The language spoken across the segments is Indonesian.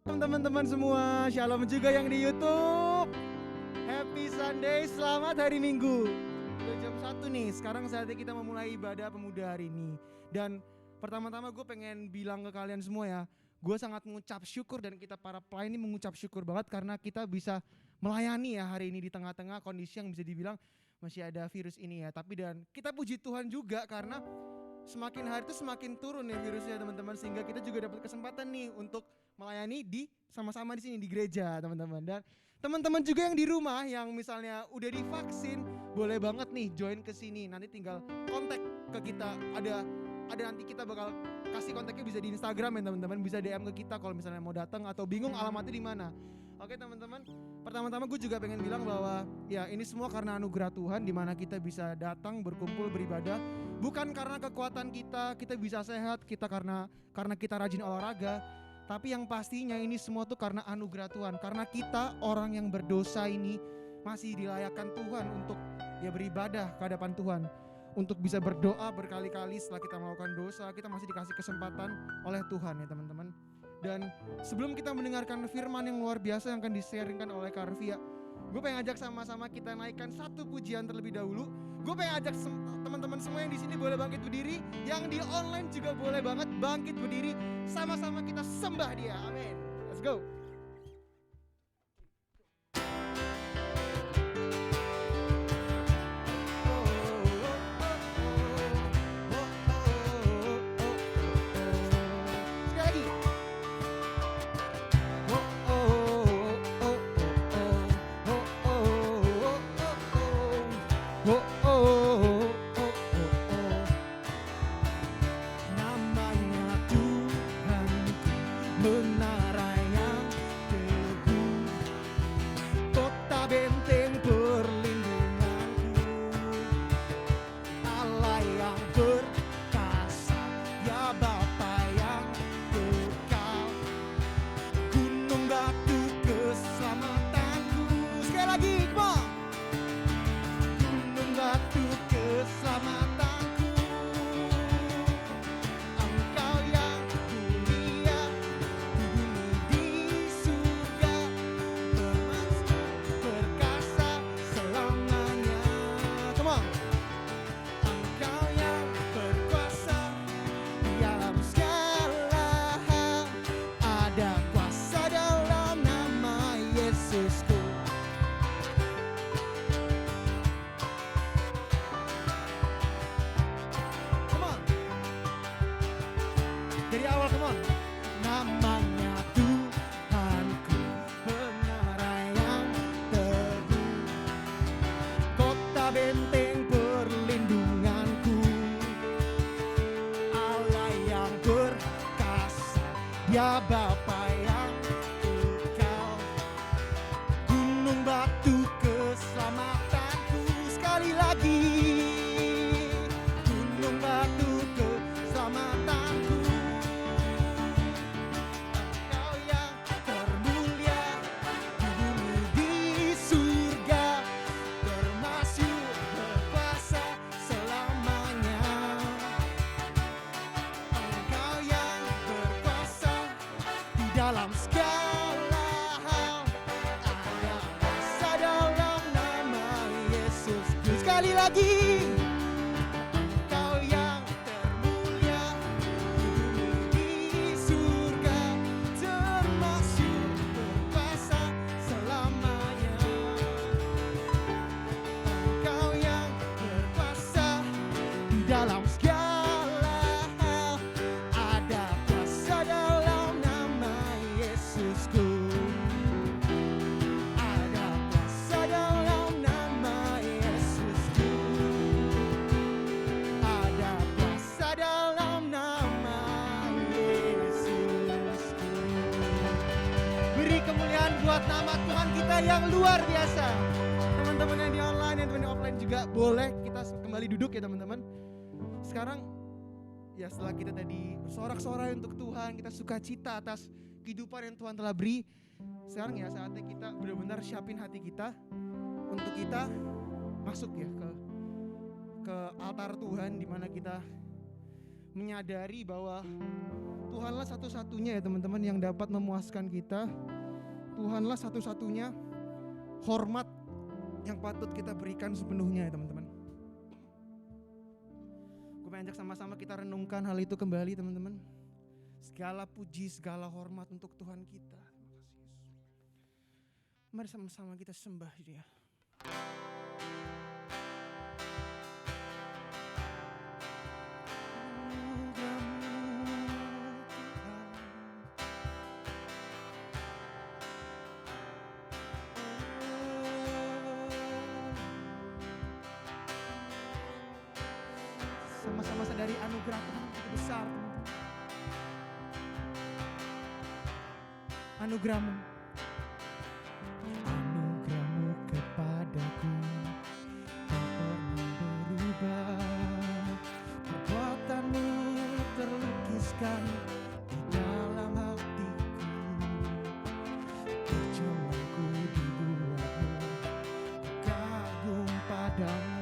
Teman-teman semua, shalom juga yang di YouTube. Happy Sunday, selamat hari Minggu. Udah jam 1 nih, sekarang saatnya kita memulai ibadah pemuda hari ini. Dan pertama-tama gue pengen bilang ke kalian semua ya, gue sangat mengucap syukur dan kita para pelayan ini mengucap syukur banget karena kita bisa melayani ya hari ini di tengah-tengah kondisi yang bisa dibilang masih ada virus ini ya. Tapi dan kita puji Tuhan juga karena semakin hari itu semakin turun ya virusnya teman-teman, sehingga kita juga dapat kesempatan nih untuk melayani di sama-sama di sini di gereja teman-teman. Dan teman-teman juga yang di rumah yang misalnya udah divaksin boleh banget nih join ke sini. Nanti tinggal kontak ke kita, ada nanti kita bakal kasih kontaknya, bisa di Instagram ya teman-teman, bisa DM ke kita kalau misalnya mau datang atau bingung alamatnya di mana. Oke teman-teman, pertama-tama gue juga pengen bilang bahwa ya ini semua karena anugerah Tuhan, di mana kita bisa datang berkumpul beribadah. Bukan karena kekuatan kita bisa sehat, kita karena kita rajin olahraga, tapi yang pastinya ini semua tuh karena anugerah Tuhan. Karena kita orang yang berdosa ini masih dilayakkan Tuhan untuk ya beribadah ke hadapan Tuhan, untuk bisa berdoa berkali-kali setelah kita melakukan dosa. Kita masih dikasih kesempatan oleh Tuhan ya teman-teman. Dan sebelum kita mendengarkan firman yang luar biasa yang akan di-sharingkan oleh Karvia, gue pengen ajak sama-sama kita naikkan satu pujian terlebih dahulu. Gue pengen ajak teman-teman semua yang di sini boleh bangkit berdiri, yang di online juga boleh banget bangkit berdiri. Sama-sama kita sembah Dia. Amin. Let's go. Sekali lagi. Namanya Tuhanku, menara yang teguh, kota benteng perlindunganku, Allah yang perkasa, ya Bapa yang kekal, gunung batu keselamatanku. Sekali lagi, come on. Gunung batu keselamatanku, Engkau yang mulia di bumi di surga, perkasa selamanya. Come on. Engkau yang berkuasa di alam segala hal, ada kuasa dalam nama Yesusku. Come on. Dari awal, come on. Namanya Tuhanku, menara yang teguh, kota benteng perlindunganku, Allah yang perkasa, Dia Bapa yang kekal, gunung batu keselamatanku. Sekali lagi, gunung batu keselamatanku, Engkau yang termulia di bumi di surga, termasyur berkuasa selamanya. Engkau yang berkuasa di dalam segala hal, ada kuasa dalam nama Yesus. Sekali lagi, Engkau yang termulia di bumi di surga, termasyur berkuasa selamanya. Engkau yang berkuasa di dalam segala hal, ada kuasa dalam nama Yesusku, ada kuasa dalam nama Yesusku, ada kuasa dalam nama Yesusku. Beri kemuliaan buat nama Tuhan kita yang luar biasa. Teman-teman yang di online, yang teman di offline juga boleh kita kembali duduk ya teman-teman. Sekarang ya setelah kita tadi bersorak-sorai untuk Tuhan, kita sukacita atas kehidupan yang Tuhan telah beri. Sekarang ya saatnya kita benar-benar siapin hati kita untuk kita masuk ya ke altar Tuhan, di mana kita menyadari bahwa Tuhanlah satu-satunya ya teman-teman yang dapat memuaskan kita. Tuhanlah satu-satunya hormat yang patut kita berikan sepenuhnya ya teman-teman. Gue pengen ajak sama-sama kita renungkan hal itu kembali teman-teman. Segala puji, segala hormat untuk Tuhan kita. Terima kasih Yesus. Mari sama-sama kita sembah Dia. Sama-sama sadari anugerah Tuhan itu besar. Anugerah-Mu, anugerah-Mu kepadaku tak pernah berubah. Perbuatan-Mu terlukiskan di dalam hatiku. Tujuanku dibuat-Mu, kagum padamu.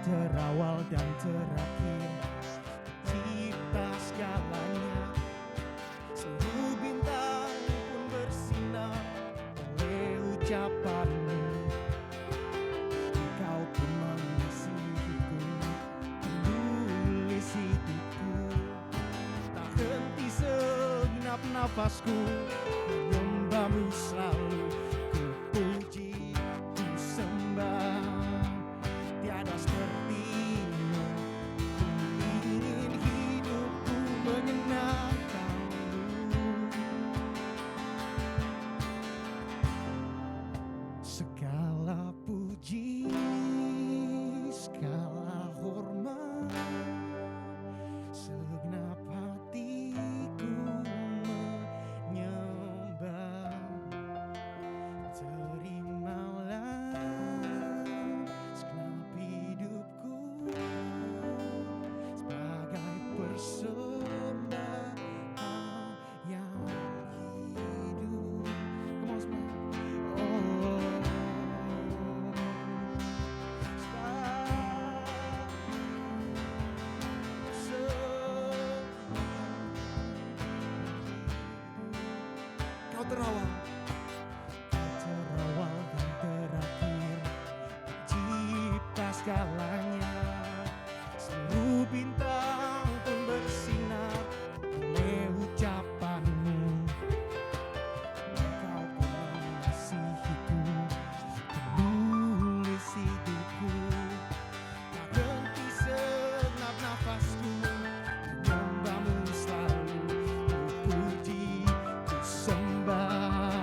Terawal dan terakhir, cipta segalanya. Seluruh bintang pun bersinar oleh ucapan-Mu. Engkau pun mengisi hidupku, menulis hidupku. Tak henti segenap nafasku, menyembah-Mu selalu. Ku puji, ku sembah. Tiada seperti-Mu, ku ingin hidupku menyenangkan-Mu. Segala puji, segala hormat, segenap hatiku menyembah. Terimalah segenap hidupku sebagai persembahan yang hidup. Come on semua. Kau terawal. Terawal dan terakhir, cipta segalanya. Seluruh bintang pun bersinar oleh ucapan-Mu. Engkau pun mengasihiku, menulis hidupku. Tak henti segenap nafasku, menyembah-Mu selalu. Ku puji, ku sembah.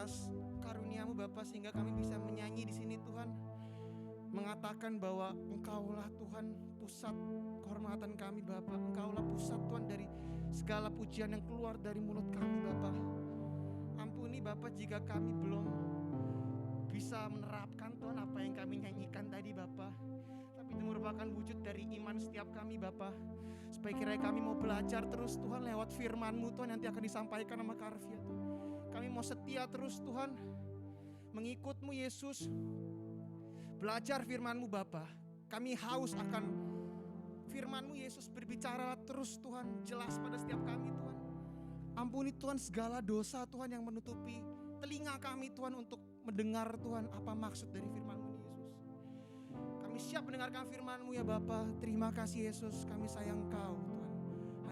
atas karunia-Mu Bapa, sehingga kami bisa menyanyi di sini Tuhan, mengatakan bahwa Engkaulah Tuhan pusat kehormatan kami Bapa. Engkaulah pusat Tuhan dari segala pujian yang keluar dari mulut kami Bapa. Ampuni Bapa jika kami belum bisa menerapkan Tuhan apa yang kami nyanyikan tadi Bapa, tapi itu merupakan wujud dari iman setiap kami Bapa. Supaya kiranya kami mau belajar terus Tuhan lewat firman-Mu Tuhan, nanti akan disampaikan sama Karvia Tuhan. Kami mau setia terus Tuhan, mengikut-Mu Yesus, belajar firman-Mu Bapa. Kami haus akan firman-Mu Yesus, berbicara terus Tuhan, jelas pada setiap kami Tuhan. Ampuni Tuhan segala dosa Tuhan yang menutupi telinga kami Tuhan untuk mendengar Tuhan apa maksud dari firman-Mu Yesus. Kami siap mendengarkan firman-Mu ya Bapa. Terima kasih Yesus, kami sayang Kau Tuhan.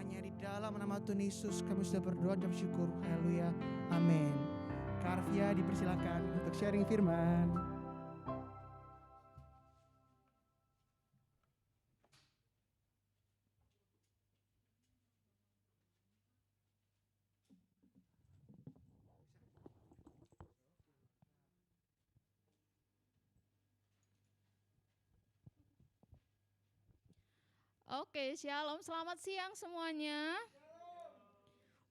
Hanya di dalam nama Tuhan Yesus kami sudah berdoa dan bersyukur. Haleluya, amin. Karvia dipersilakan untuk sharing firman. Oke, shalom, selamat siang semuanya.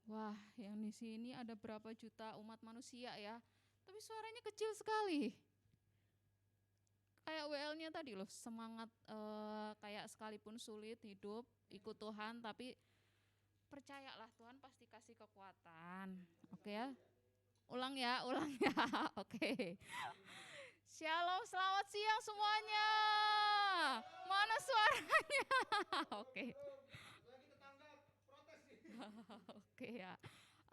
Wah, yang di sini ada berapa juta umat manusia ya, tapi suaranya kecil sekali. Kayak WL-nya tadi loh, semangat kayak sekalipun sulit hidup, ikut Tuhan, tapi percayalah Tuhan pasti kasih kekuatan. Oke ya, ulang ya. Oke. Shalom, selamat siang semuanya. Mana suaranya? Oke. Oke ya.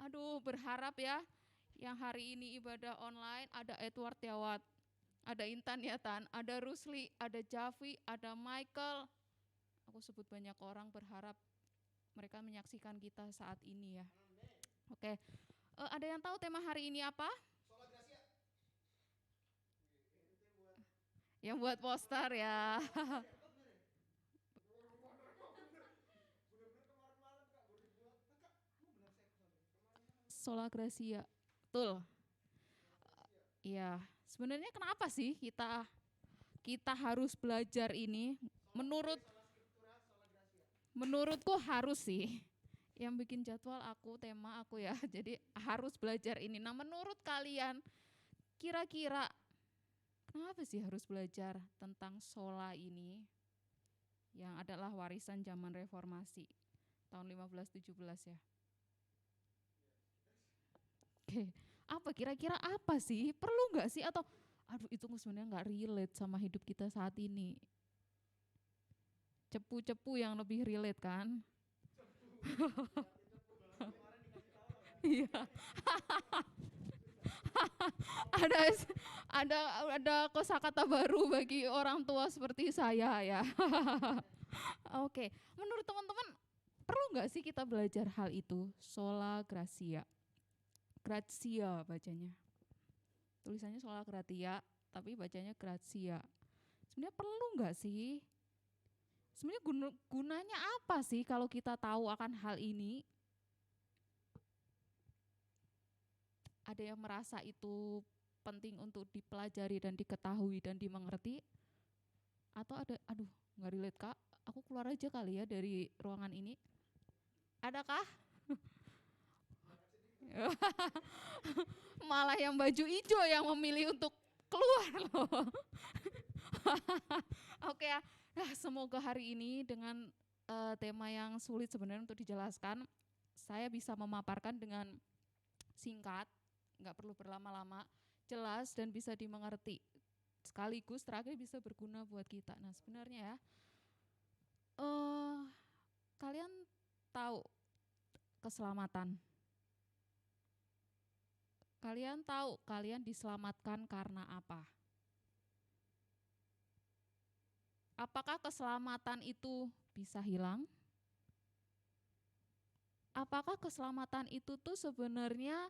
Aduh, berharap ya yang hari ini ibadah online ada Edward Yawat, ada Intan Yatan, ada Rusli, ada Javi, ada Michael. Aku sebut banyak orang, berharap mereka menyaksikan kita saat ini ya. Oke. Ada yang tahu tema hari ini apa? Yang buat poster ya. Sola Gracia. Betul. Iya, sebenarnya kenapa sih kita harus belajar ini? Menurutku harus sih. Yang bikin jadwal aku, tema aku ya. Jadi harus belajar ini. Nah, menurut kalian kira-kira kenapa sih harus belajar tentang sola ini? Yang adalah warisan zaman reformasi tahun 1517 ya. Oke, apa kira-kira apa sih? Perlu nggak sih? Atau aduh itu sebenarnya nggak relate sama hidup kita saat ini. Cepu-cepu yang lebih relate kan? Iya. ada kosakata baru bagi orang tua seperti saya ya. Oke, menurut teman-teman perlu nggak sih kita belajar hal itu? Sola Gracia. Gratia bacanya. Tulisannya Sola Gratia, tapi bacanya Gratia. Sebenarnya perlu nggak sih? Sebenarnya gunanya apa sih kalau kita tahu akan hal ini? Ada yang merasa itu penting untuk dipelajari dan diketahui dan dimengerti? Atau ada, aduh nggak relate Kak, aku keluar aja kali ya dari ruangan ini. Adakah? Malah yang baju hijau yang memilih untuk keluar loh. Oke ya, nah, semoga hari ini dengan tema yang sulit sebenarnya untuk dijelaskan, saya bisa memaparkan dengan singkat, nggak perlu berlama-lama, jelas dan bisa dimengerti. Sekaligus terakhir bisa berguna buat kita. Nah sebenarnya ya, kalian tahu keselamatan? Kalian tahu kalian diselamatkan karena apa? Apakah keselamatan itu bisa hilang? Apakah keselamatan itu tuh sebenarnya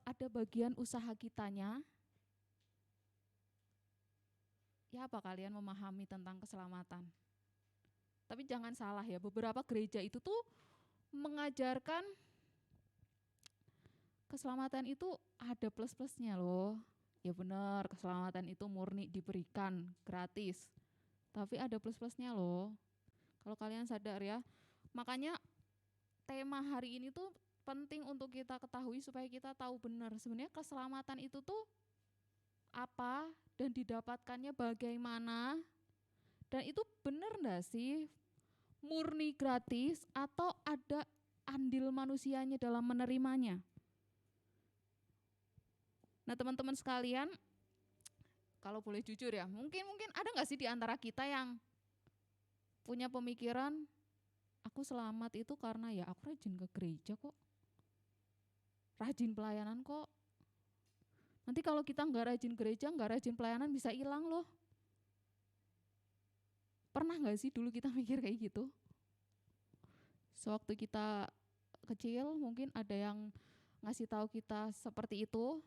ada bagian usaha kitanya? Ya apa kalian memahami tentang keselamatan? Tapi jangan salah ya, beberapa gereja itu tuh mengajarkan keselamatan itu ada plus-plusnya loh. Ya benar, keselamatan itu murni diberikan gratis. Tapi ada plus-plusnya loh. Kalau kalian sadar ya. Makanya tema hari ini tuh penting untuk kita ketahui supaya kita tahu benar sebenarnya keselamatan itu tuh apa dan didapatkannya bagaimana. Dan itu benar enggak sih? Murni gratis atau ada andil manusianya dalam menerimanya? Nah teman-teman sekalian, kalau boleh jujur ya, mungkin ada nggak sih di antara kita yang punya pemikiran, aku selamat itu karena ya aku rajin ke gereja kok, rajin pelayanan kok. Nanti kalau kita nggak rajin gereja, nggak rajin pelayanan bisa hilang loh. Pernah nggak sih dulu kita mikir kayak gitu? Sewaktu kita kecil mungkin ada yang ngasih tahu kita seperti itu.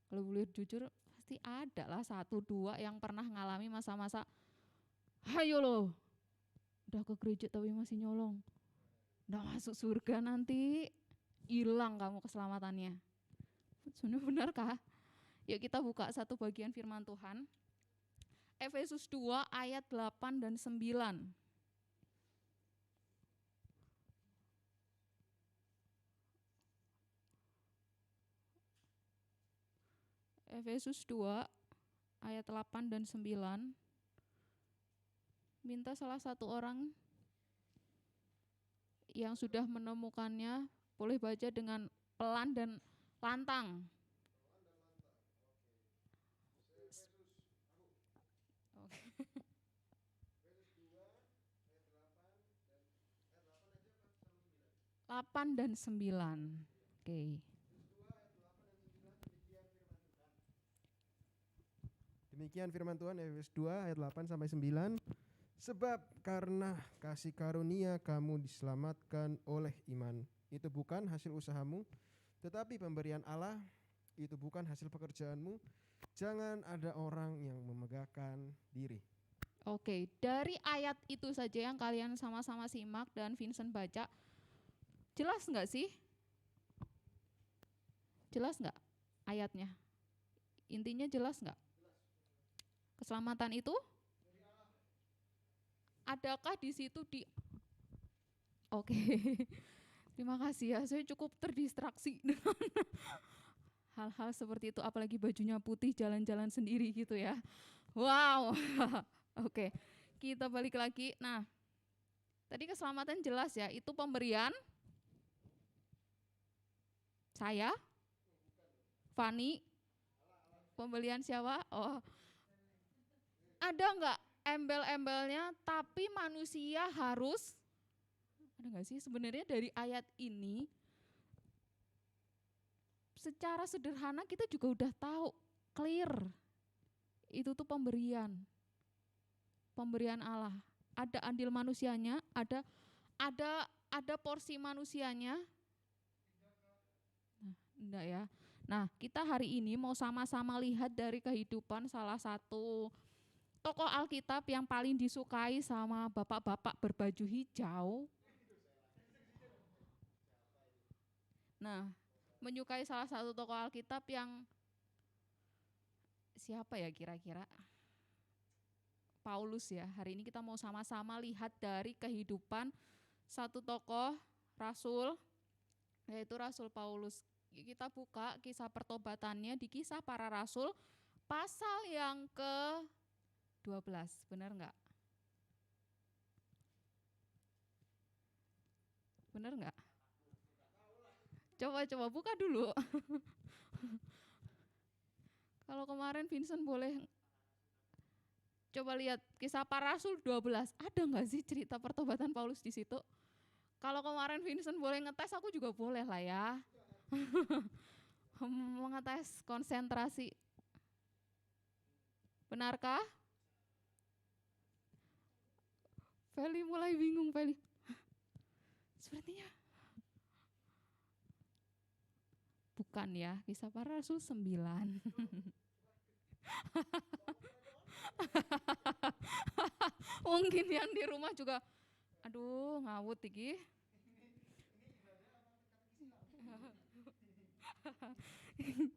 Kalau boleh jujur pasti ada lah 1-2 yang pernah ngalami masa-masa hayo loh udah ke gereja tapi masih nyolong, udah masuk surga nanti hilang kamu keselamatannya. Sebenarnya benarkah? Yuk kita buka satu bagian firman Tuhan, Efesus 2 ayat 8 dan 9. Efesus 2 ayat 8 dan 9. Minta salah satu orang yang sudah menemukannya boleh baca dengan pelan dan lantang. Oke. 8 dan 9. Oke. Demikian firman Tuhan Efesus 2 ayat 8 sampai 9. Sebab karena kasih karunia kamu diselamatkan oleh iman. Itu bukan hasil usahamu, tetapi pemberian Allah. Itu bukan hasil pekerjaanmu. Jangan ada orang yang memegahkan diri. Oke, dari ayat itu saja yang kalian sama-sama simak dan Vincent baca, jelas nggak sih? Jelas nggak ayatnya? Intinya jelas nggak? Keselamatan itu? Adakah di situ Oke, terima kasih ya, saya cukup terdistraksi dengan hal-hal seperti itu, apalagi bajunya putih jalan-jalan sendiri gitu ya. Wow, oke, kita balik lagi. Nah, tadi keselamatan jelas ya, itu pemberian saya, Fani, pembelian siapa? Oh, ada nggak embel-embelnya, tapi manusia harus, ada nggak sih sebenarnya dari ayat ini, secara sederhana kita juga udah tahu, clear, itu tuh pemberian Allah, ada andil manusianya, ada porsi manusianya, enggak ya. Nah kita hari ini mau sama-sama lihat dari kehidupan salah satu tokoh Alkitab yang paling disukai sama bapak-bapak berbaju hijau. Nah, menyukai salah satu tokoh Alkitab yang siapa ya kira-kira? Paulus ya. Hari ini kita mau sama-sama lihat dari kehidupan satu tokoh Rasul, yaitu Rasul Paulus. Kita buka kisah pertobatannya di Kisah Para Rasul pasal yang ke-12, benar enggak? Benar enggak? Coba buka dulu. Kalau kemarin Vincent boleh coba lihat Kisah Para Rasul 12, ada enggak sih cerita pertobatan Paulus di situ? Kalau kemarin Vincent boleh ngetes, aku juga boleh lah ya. Mengetes konsentrasi. Benarkah? Feli mulai bingung, Feli. Sepertinya bukan ya, Kisah Para Rasul 9. Mungkin yang di rumah juga, aduh ngawut iki.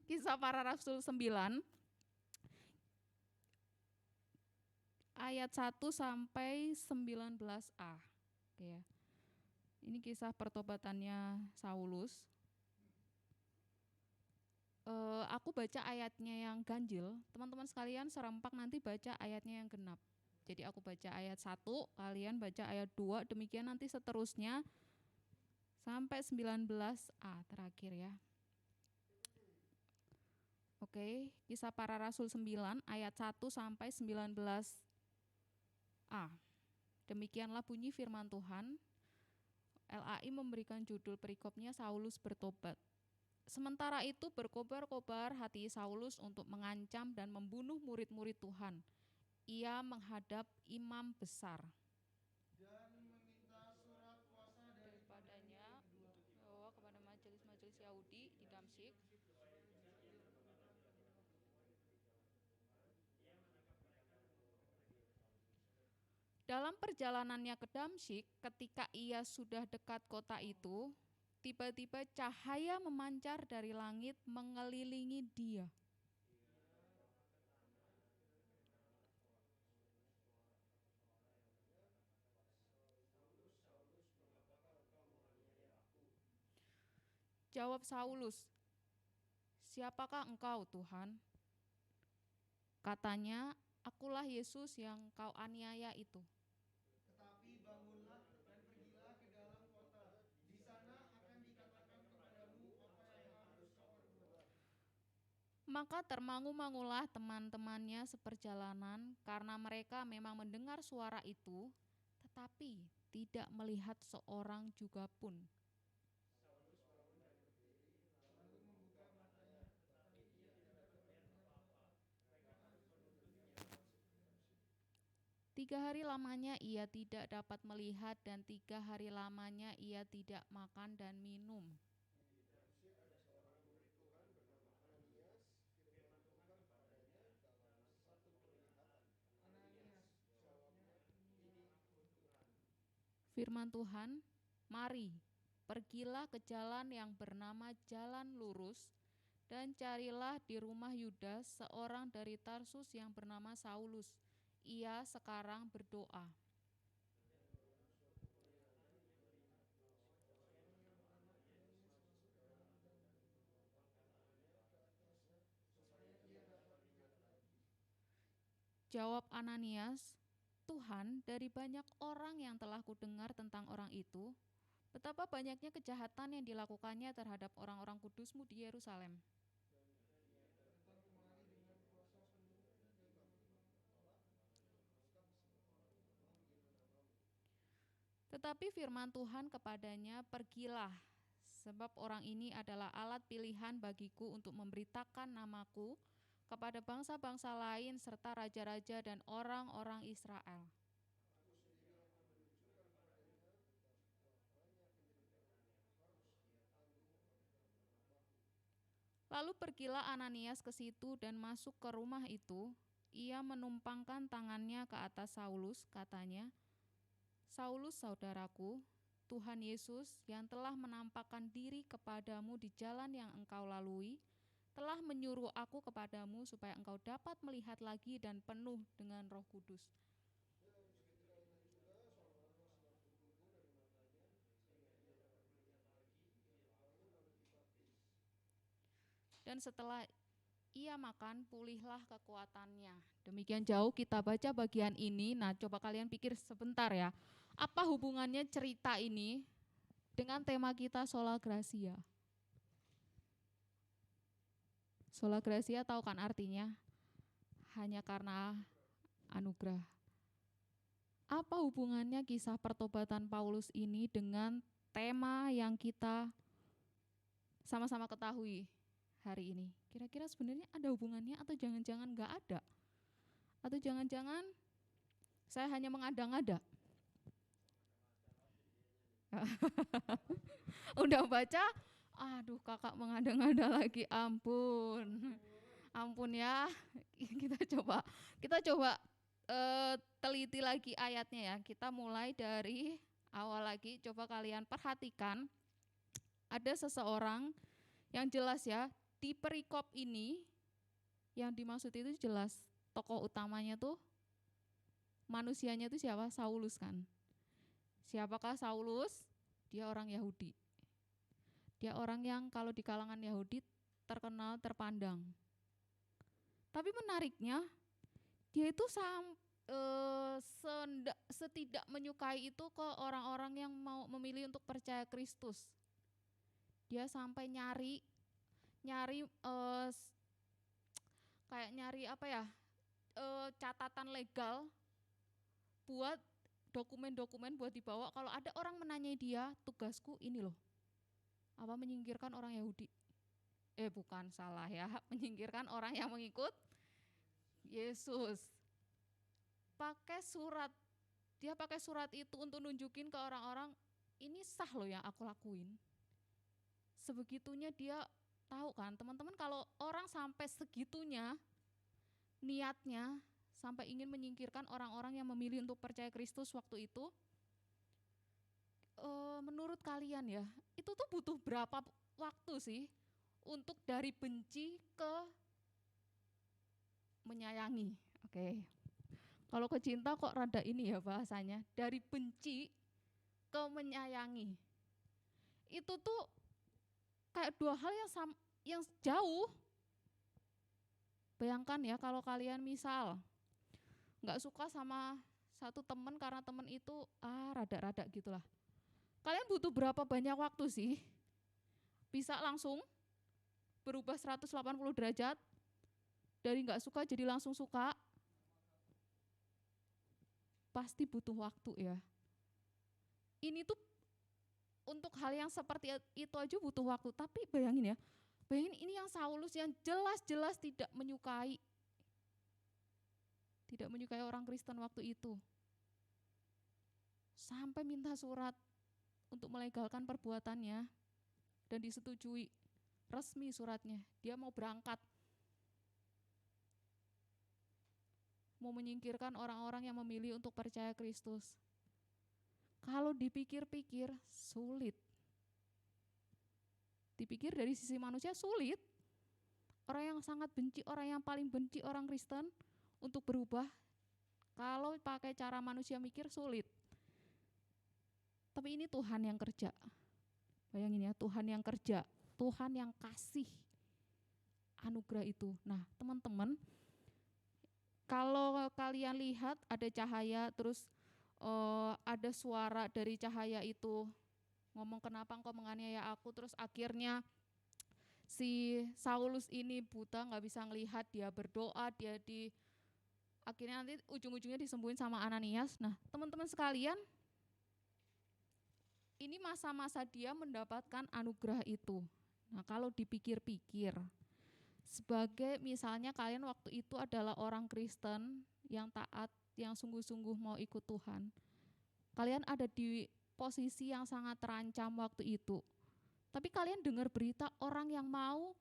Kisah Para Rasul 9 ayat 1 sampai 19a. Oke ya. Ini kisah pertobatannya Saulus. Aku baca ayatnya yang ganjil, teman-teman sekalian serempak nanti baca ayatnya yang genap. Jadi aku baca ayat 1, kalian baca ayat 2, demikian nanti seterusnya sampai 19a terakhir ya. Oke, Kisah Para Rasul 9 ayat 1 sampai 19a. Demikianlah bunyi firman Tuhan. LAI memberikan judul perikopnya Saulus bertobat. Sementara itu berkobar-kobar hati Saulus untuk mengancam dan membunuh murid-murid Tuhan. Ia menghadap imam besar Dan meminta surat kuasa daripadanya bahwa kepada majelis-majelis Yahudi di Damsyik dalam perjalanannya ke Damsyik, ketika ia sudah dekat kota itu, tiba-tiba cahaya memancar dari langit mengelilingi dia. Jawab Saulus, "Siapakah engkau, Tuhan?" Katanya, "Akulah Yesus yang kau aniaya itu." Tetapi bangunlah dan pergilah ke dalam kota. Di sana akan dikatakan kepadamu apa yang harus kau perbuat. Maka termangu-mangulah teman-temannya seperjalanan karena mereka memang mendengar suara itu, tetapi tidak melihat seorang juga pun. Lalu membuka matanya, tetapi ia tidak dapat melihat apa-apa. Mereka harus menuntutnya masuk ke Damsyik. 3 hari lamanya ia tidak dapat melihat dan 3 hari lamanya ia tidak makan dan minum. Ananias, jawabnya, ini aku Tuhan. Firman Tuhan, "Mari, pergilah ke jalan yang bernama Jalan Lurus, dan carilah di rumah Yudas seorang dari Tarsus yang bernama Saulus. Ia sekarang berdoa." Jawab Ananias, "Tuhan, dari banyak orang yang telah kudengar tentang orang itu, betapa banyaknya kejahatan yang dilakukannya terhadap orang-orang kudus-Mu di Yerusalem. Tetapi firman Tuhan kepadanya, pergilah, sebab orang ini adalah alat pilihan bagiku untuk memberitakan namaku kepada bangsa-bangsa lain serta raja-raja dan orang-orang Israel. Lalu pergilah Ananias ke situ dan masuk ke rumah itu. Ia menumpangkan tangannya ke atas Saulus, katanya, "Saulus, saudaraku, Tuhan Yesus yang telah menampakkan diri kepadamu di jalan yang engkau lalui, telah menyuruh aku kepadamu supaya engkau dapat melihat lagi dan penuh dengan Roh Kudus." Dan setelah ia makan, pulihlah kekuatannya. Demikian jauh kita baca bagian ini. Nah, coba kalian pikir sebentar ya. Apa hubungannya cerita ini dengan tema kita Sola Gracia? Sola Gracia tahu kan artinya? Hanya karena anugerah. Apa hubungannya kisah pertobatan Paulus ini dengan tema yang kita sama-sama ketahui hari ini? Kira-kira sebenarnya ada hubungannya atau jangan-jangan enggak ada? Atau jangan-jangan saya hanya mengada-ngada? Udah baca, aduh kakak mengada-ngada lagi, ampun. Ampun ya, kita coba teliti lagi ayatnya ya. Kita mulai dari awal lagi, coba kalian perhatikan. Ada seseorang Yang jelas ya, di perikop ini yang dimaksud itu jelas tokoh utamanya tuh manusianya itu siapa? Saulus kan. Siapakah Saulus? Dia orang Yahudi. Dia orang yang kalau di kalangan Yahudi terkenal, terpandang. Tapi menariknya, dia itu setidak menyukai itu ke orang-orang yang mau memilih untuk percaya Kristus. Dia sampai nyari kayak nyari apa ya, catatan legal buat dokumen-dokumen buat dibawa. Kalau ada orang menanyai dia, tugasku ini loh, apa menyingkirkan orang Yahudi. Bukan, salah ya, menyingkirkan orang yang mengikut Yesus. Pakai surat, dia pakai surat itu untuk nunjukin ke orang-orang, ini sah loh yang aku lakuin. Sebegitunya dia tahu kan, teman-teman, kalau orang sampai segitunya niatnya, sampai ingin menyingkirkan orang-orang yang memilih untuk percaya Kristus waktu itu, menurut kalian ya, itu tuh butuh berapa waktu sih untuk dari benci ke menyayangi? Oke. Kalau ke cinta kok rada ini ya bahasanya, dari benci ke menyayangi. Itu tuh kayak dua hal yang jauh. Bayangkan ya kalau kalian misal nggak suka sama satu teman karena teman itu rada-rada gitulah. Kalian butuh berapa banyak waktu sih? Bisa langsung berubah 180 derajat dari nggak suka jadi langsung suka? Pasti butuh waktu ya. Ini tuh untuk hal yang seperti itu aja butuh waktu. Tapi bayangin ini yang Saulus yang jelas-jelas tidak menyukai orang Kristen waktu itu. Sampai minta surat untuk melegalkan perbuatannya dan disetujui resmi suratnya. Dia mau berangkat, mau menyingkirkan orang-orang yang memilih untuk percaya Kristus. Kalau dipikir-pikir sulit. Dipikir dari sisi manusia sulit. Orang yang sangat benci, orang yang paling benci orang Kristen untuk berubah, kalau pakai cara manusia mikir sulit. Tapi ini Tuhan yang kerja. Bayangin ya, Tuhan yang kerja, Tuhan yang kasih anugerah itu. Nah, teman-teman, kalau kalian lihat ada cahaya, terus ada suara dari cahaya itu ngomong, kenapa engkau menganiaya aku, terus akhirnya si Saulus ini buta, nggak bisa ngelihat, dia berdoa, akhirnya nanti ujung-ujungnya disembuhin sama Ananias. Nah, teman-teman sekalian, ini masa-masa dia mendapatkan anugerah itu. Nah, kalau dipikir-pikir, sebagai misalnya kalian waktu itu adalah orang Kristen yang taat, yang sungguh-sungguh mau ikut Tuhan. Kalian ada di posisi yang sangat terancam waktu itu. Tapi kalian dengar berita orang yang mau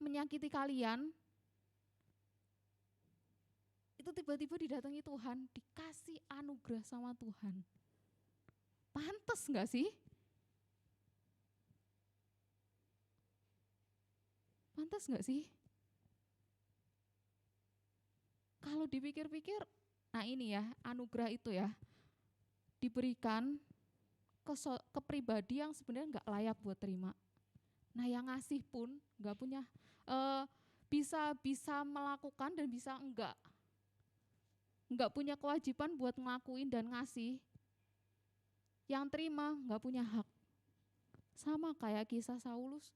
menyakiti kalian, itu tiba-tiba didatangi Tuhan, dikasih anugerah sama Tuhan. Pantes gak sih? Pantes gak sih? Kalau dipikir-pikir, nah ini ya, anugerah itu ya, diberikan ke pribadi yang sebenarnya nggak layak buat terima. Nah, yang ngasih pun nggak punya, bisa melakukan dan bisa nggak punya kewajiban buat ngelakuin dan ngasih. Yang terima nggak punya hak. Sama kayak kisah Saulus.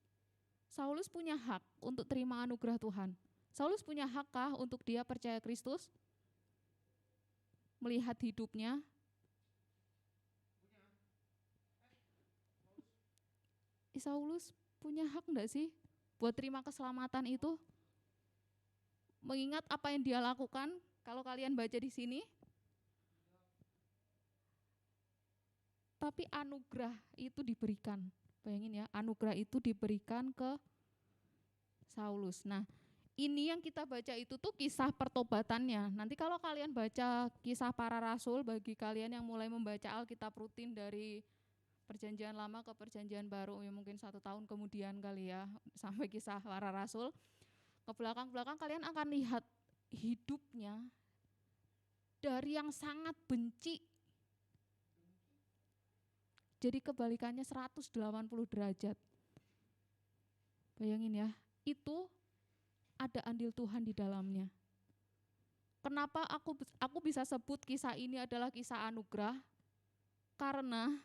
Saulus punya hak untuk terima anugerah Tuhan. Saulus punya hakkah untuk dia percaya Kristus? Melihat hidupnya, Saulus punya hak enggak sih buat terima keselamatan itu? Mengingat apa yang dia lakukan, kalau kalian baca di sini. Tapi anugerah itu diberikan. Bayangin ya, anugerah itu diberikan ke Saulus. Nah, ini yang kita baca itu tuh kisah pertobatannya. Nanti kalau kalian baca kisah para rasul, bagi kalian yang mulai membaca Alkitab rutin dari Perjanjian lama ke perjanjian baru, ya mungkin 1 tahun kemudian kali ya, sampai kisah para rasul. Ke belakang-belakang kalian akan lihat hidupnya dari yang sangat benci. Jadi kebalikannya 180 derajat. Bayangin ya, itu ada andil Tuhan di dalamnya. Kenapa aku bisa sebut kisah ini adalah kisah anugerah? Karena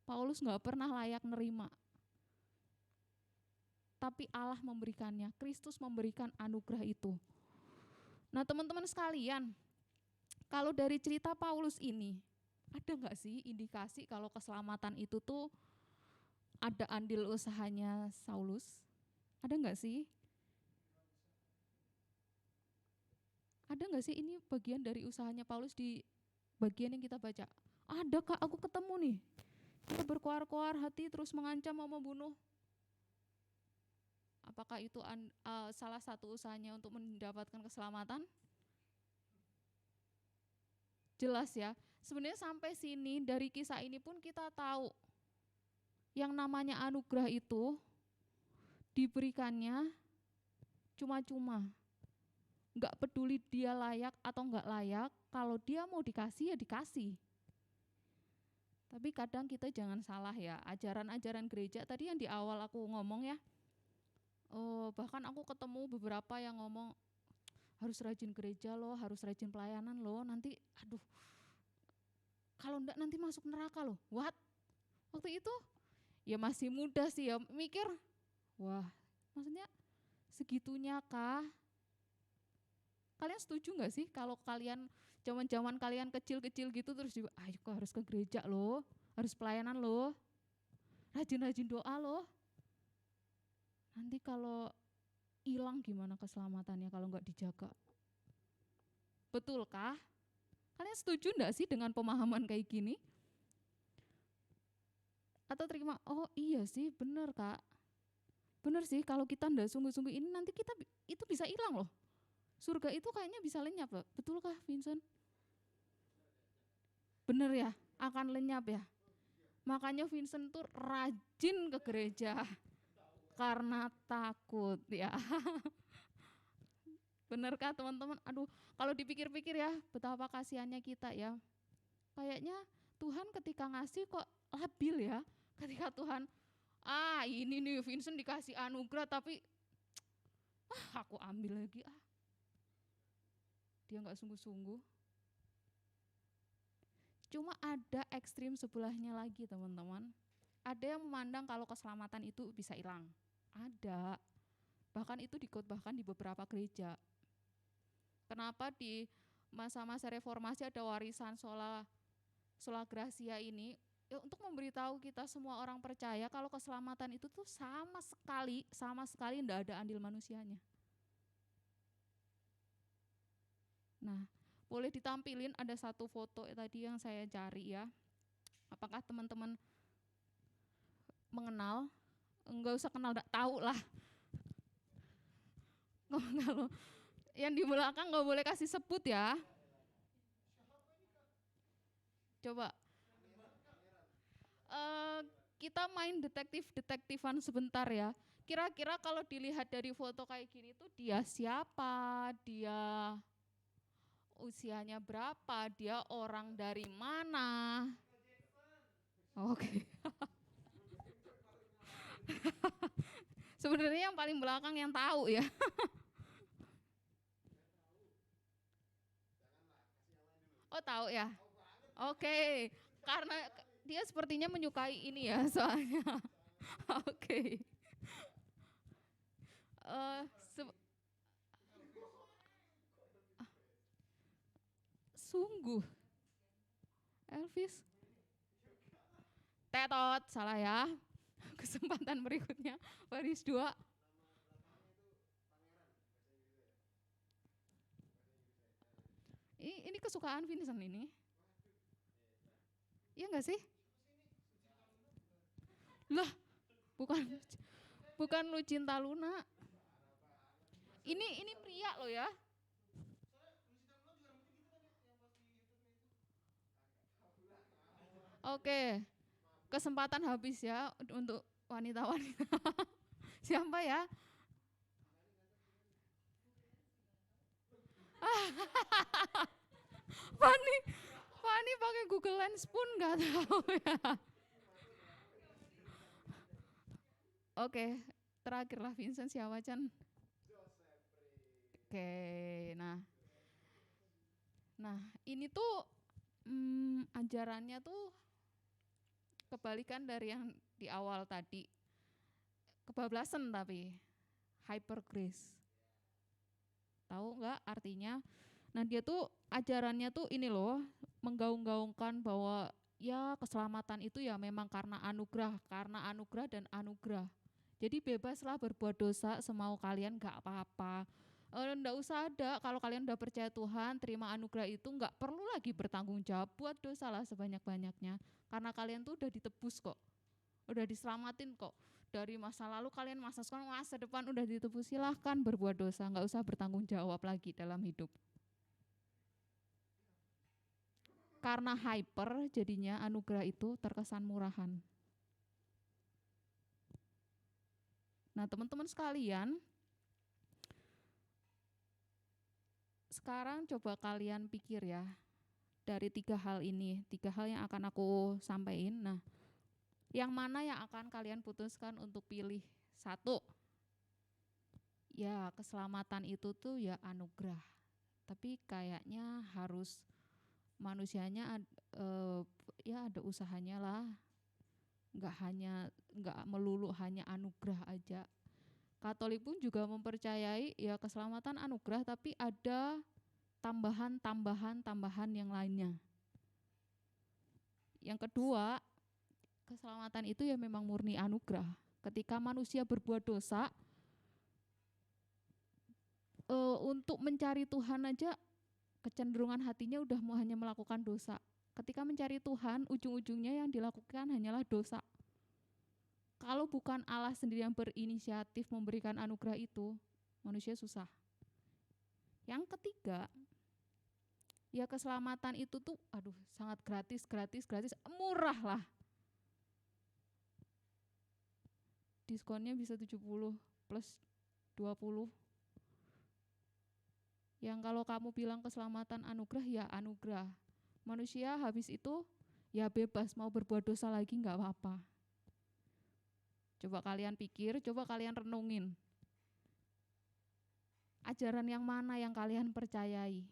Paulus nggak pernah layak nerima. Tapi Allah memberikannya, Kristus memberikan anugerah itu. Nah teman-teman sekalian, kalau dari cerita Paulus ini, ada nggak sih indikasi kalau keselamatan itu tuh ada andil usahanya Saulus? Ada nggak sih? Ada nggak sih ini bagian dari usahanya Paulus di bagian yang kita baca? Ada Kak, aku ketemu nih. Dia berkoar-koar hati terus mengancam mau membunuh. Apakah itu salah satu usahanya untuk mendapatkan keselamatan? Jelas ya. Sebenarnya sampai sini dari kisah ini pun kita tahu yang namanya anugerah itu diberikannya cuma-cuma. Enggak peduli dia layak atau enggak layak, kalau dia mau dikasih ya dikasih. Tapi kadang kita jangan salah ya, ajaran-ajaran gereja tadi yang di awal aku ngomong ya, bahkan aku ketemu beberapa yang ngomong harus rajin gereja loh, harus rajin pelayanan loh, nanti aduh kalau enggak nanti masuk neraka loh. What? Waktu itu ya masih muda sih ya, mikir wah maksudnya segitunya kah? Kalian setuju nggak sih kalau kalian zaman kalian kecil-kecil gitu terus juga, ayo kok harus ke gereja loh, harus pelayanan loh, rajin-rajin doa loh. Nanti kalau hilang gimana keselamatannya kalau nggak dijaga? Betulkah? Kalian setuju nggak sih dengan pemahaman kayak gini? Atau terima, oh iya sih bener Kak, bener sih kalau kita nggak sungguh-sungguh ini nanti kita itu bisa hilang loh. Surga itu kayaknya bisa lenyap loh, betulkah Vincent? Bener ya, akan lenyap ya. Makanya Vincent tuh rajin ke gereja karena takut ya. Benerkah teman-teman? Aduh, kalau dipikir-pikir ya, betapa kasihannya kita ya. Kayaknya Tuhan ketika ngasih kok labil ya. Ketika Tuhan, ini nih Vincent dikasih anugerah tapi aku ambil lagi Dia nggak sungguh-sungguh. Cuma ada ekstrim sebelahnya lagi teman-teman. Ada yang memandang kalau keselamatan itu bisa hilang. Ada. Bahkan itu dikotbahkan di beberapa gereja. Kenapa di masa-masa reformasi ada warisan sola gratia ini? Ya, untuk memberitahu kita semua orang percaya kalau keselamatan itu tuh sama sekali tidak ada andil manusianya. Nah, boleh ditampilin ada satu foto tadi yang saya cari ya. Apakah teman-teman mengenal? Enggak usah kenal, enggak tahu lah. Kalau yang di belakang enggak boleh kasih sebut ya. Coba. Kita main detektifan sebentar ya. Kira-kira kalau dilihat dari foto kayak gini tuh dia siapa? Dia usianya berapa, dia orang dari mana. Oke. Sebenarnya yang paling belakang yang tahu ya. Oh tahu ya. Oke. Karena dia sepertinya menyukai ini ya soalnya. Oke. Sungguh Elvis Tetot, salah ya. Kesempatan berikutnya baris 2. Ini kesukaan Vincent ini. Iya enggak sih? Lah, bukan Lucinta Luna. Ini pria loh ya. Oke. Kesempatan habis ya untuk wanita-wanita. Siapa ya? Fani, Fani pakai Google Lens pun nggak tahu ya. Oke, terakhirlah Vincent siapa Chan? Oke, nah ini tuh ajarannya tuh kebalikan dari yang di awal tadi. Kebablasan tapi hyper grace. Tahu nggak artinya? Nah dia tuh ajarannya tuh ini loh, menggaung-gaungkan bahwa ya keselamatan itu ya memang karena anugerah dan anugerah. Jadi bebaslah berbuat dosa semau kalian, nggak apa-apa. Nggak usah ada, kalau kalian udah percaya Tuhan, terima anugerah itu nggak perlu lagi bertanggung jawab, buat dosa lah sebanyak-banyaknya. Karena kalian tuh udah ditebus kok, udah diselamatin kok. Dari masa lalu kalian, masa sekarang, masa depan udah ditebus, silahkan berbuat dosa, nggak usah bertanggung jawab lagi dalam hidup. Karena hyper jadinya anugerah itu terkesan murahan. Nah teman-teman sekalian, sekarang coba kalian pikir ya, dari 3 hal ini, 3 hal yang akan aku sampaikan. Nah, yang mana yang akan kalian putuskan untuk pilih? 1, ya keselamatan itu tuh ya anugerah, tapi kayaknya harus manusianya ya ada usahanya lah, nggak melulu hanya anugerah aja. Katolik pun juga mempercayai ya keselamatan anugerah, tapi ada tambahan yang lainnya. Yang kedua, keselamatan itu ya memang murni anugerah. Ketika manusia berbuat dosa, untuk mencari Tuhan aja kecenderungan hatinya udah mau hanya melakukan dosa. Ketika mencari Tuhan, ujung-ujungnya yang dilakukan hanyalah dosa. Kalau bukan Allah sendiri yang berinisiatif memberikan anugerah itu, manusia susah. Yang ketiga, ya keselamatan itu tuh sangat gratis, murah lah. Diskonnya bisa 70 plus 20. Yang kalau kamu bilang keselamatan anugerah, ya anugerah. Manusia habis itu ya bebas, mau berbuat dosa lagi nggak apa-apa. Coba kalian pikir, coba kalian renungin. Ajaran yang mana yang kalian percayai?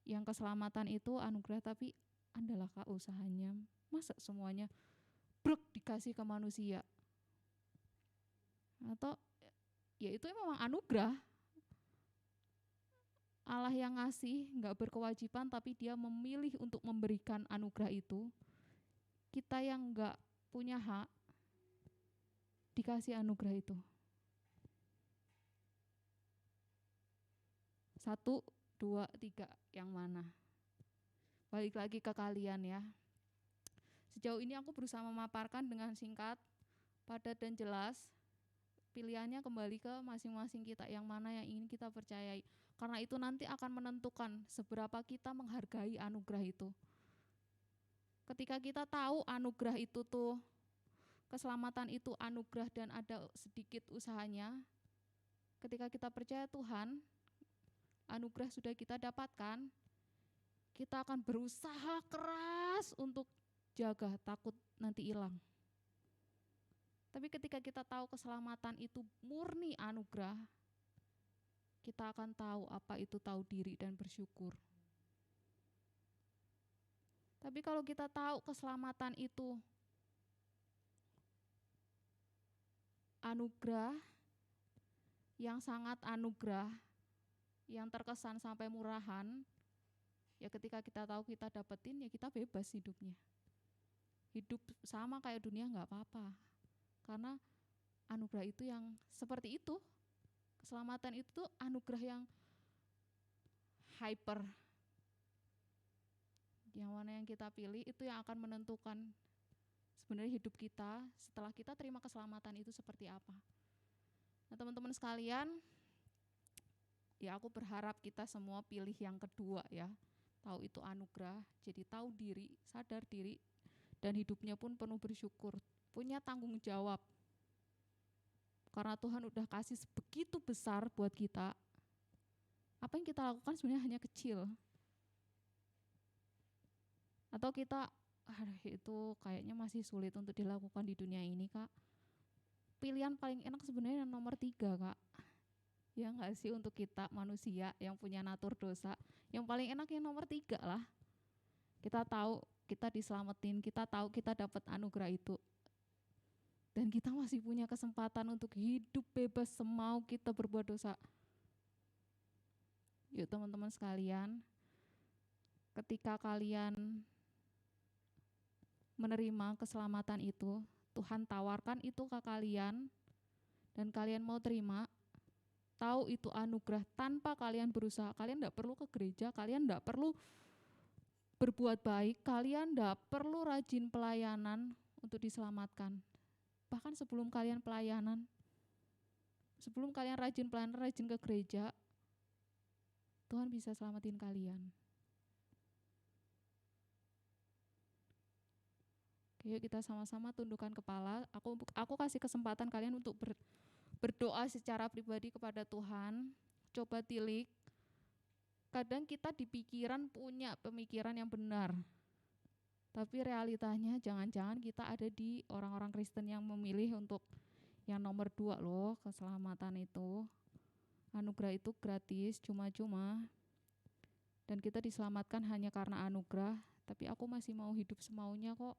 Yang keselamatan itu anugerah, tapi andalahkah usahanya? Masa semuanya bruk dikasih ke manusia? Atau ya itu memang anugerah. Allah yang ngasih, nggak berkewajiban, tapi dia memilih untuk memberikan anugerah itu. Kita yang nggak punya hak, dikasih anugerah itu. 1, 2, 3, yang mana? Balik lagi ke kalian ya. Sejauh ini aku berusaha memaparkan dengan singkat, padat dan jelas. Pilihannya kembali ke masing-masing kita, yang mana yang ingin kita percayai. Karena itu nanti akan menentukan seberapa kita menghargai anugerah itu. Ketika kita tahu anugerah itu tuh, keselamatan itu anugerah dan ada sedikit usahanya, ketika kita percaya Tuhan, anugerah sudah kita dapatkan, kita akan berusaha keras untuk jaga, takut nanti hilang. Tapi ketika kita tahu keselamatan itu murni anugerah, kita akan tahu apa itu tahu diri dan bersyukur. Tapi kalau kita tahu keselamatan itu anugerah, yang sangat anugerah, yang terkesan sampai murahan, ya ketika kita tahu kita dapetin, ya kita bebas hidupnya. Hidup sama kayak dunia nggak apa-apa. Karena anugerah itu yang seperti itu. Keselamatan itu anugerah yang hyper. Yang mana yang kita pilih itu yang akan menentukan sebenarnya hidup kita setelah kita terima keselamatan itu seperti apa. Nah teman-teman sekalian, ya aku berharap kita semua pilih yang kedua ya. Tahu itu anugerah, jadi tahu diri, sadar diri, dan hidupnya pun penuh bersyukur, punya tanggung jawab. Karena Tuhan udah kasih begitu besar buat kita, apa yang kita lakukan sebenarnya hanya kecil. Atau kita, itu kayaknya masih sulit untuk dilakukan di dunia ini, Kak. Pilihan paling enak sebenarnya yang nomor 3, Kak. Ya nggak sih, untuk kita manusia yang punya natur dosa, yang paling enak yang nomor 3 lah. Kita tahu kita diselamatin, kita tahu kita dapat anugerah itu. Dan kita masih punya kesempatan untuk hidup bebas semau kita berbuat dosa. Yuk teman-teman sekalian, ketika kalian menerima keselamatan itu, Tuhan tawarkan itu ke kalian, dan kalian mau terima, tahu itu anugerah tanpa kalian berusaha. Kalian tidak perlu ke gereja, kalian tidak perlu berbuat baik, kalian tidak perlu rajin pelayanan untuk diselamatkan. Bahkan sebelum kalian pelayanan, sebelum kalian rajin pelayanan, rajin ke gereja, Tuhan bisa selamatin kalian. Oke, yuk kita sama-sama tundukkan kepala. Aku kasih kesempatan kalian untuk berdoa secara pribadi kepada Tuhan. Coba tilik. Kadang kita di pikiran punya pemikiran yang benar, tapi realitanya jangan-jangan kita ada di orang-orang Kristen yang memilih untuk yang nomor 2 loh, keselamatan itu. Anugerah itu gratis, cuma-cuma. Dan kita diselamatkan hanya karena anugerah, tapi aku masih mau hidup semaunya kok.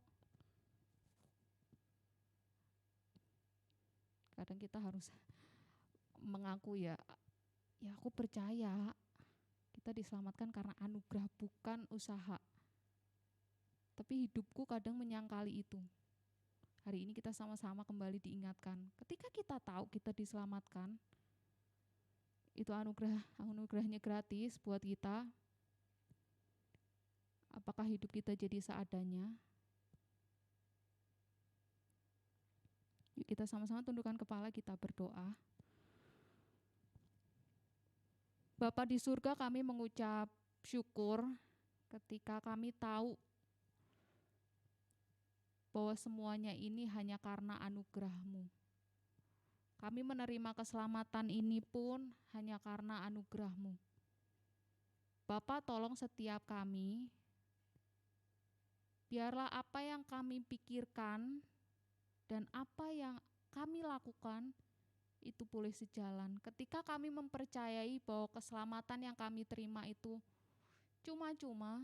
Kadang kita harus mengaku ya aku percaya kita diselamatkan karena anugerah, bukan usaha. Tapi hidupku kadang menyangkali itu. Hari ini kita sama-sama kembali diingatkan. Ketika kita tahu kita diselamatkan, itu anugerahnya gratis buat kita. Apakah hidup kita jadi seadanya? Yuk kita sama-sama tundukkan kepala, kita berdoa. Bapa di surga, kami mengucap syukur ketika kami tahu bahwa semuanya ini hanya karena anugerah-Mu. Kami menerima keselamatan ini pun hanya karena anugerah-Mu. Bapa, tolong setiap kami, biarlah apa yang kami pikirkan dan apa yang kami lakukan itu boleh sejalan. Ketika kami mempercayai bahwa keselamatan yang kami terima itu cuma-cuma,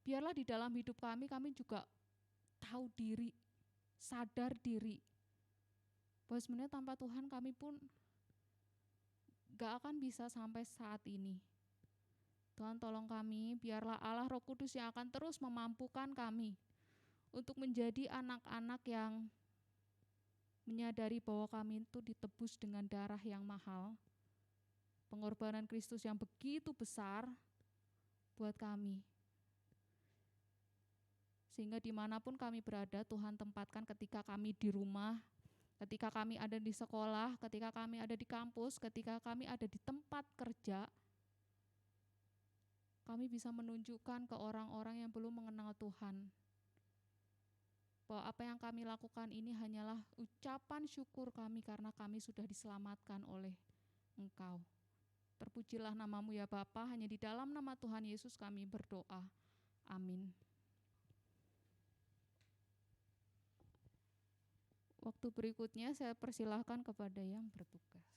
biarlah di dalam hidup kami juga tahu diri, sadar diri, bahwa sebenarnya tanpa Tuhan kami pun gak akan bisa sampai saat ini. Tuhan tolong kami, biarlah Allah Roh Kudus yang akan terus memampukan kami untuk menjadi anak-anak yang menyadari bahwa kami itu ditebus dengan darah yang mahal, pengorbanan Kristus yang begitu besar buat kami. Sehingga dimanapun kami berada, Tuhan tempatkan, ketika kami di rumah, ketika kami ada di sekolah, ketika kami ada di kampus, ketika kami ada di tempat kerja, kami bisa menunjukkan ke orang-orang yang belum mengenal Tuhan bahwa apa yang kami lakukan ini hanyalah ucapan syukur kami karena kami sudah diselamatkan oleh Engkau. Terpujilah nama-Mu ya Bapa, hanya di dalam nama Tuhan Yesus kami berdoa. Amin. Waktu berikutnya saya persilahkan kepada yang bertugas.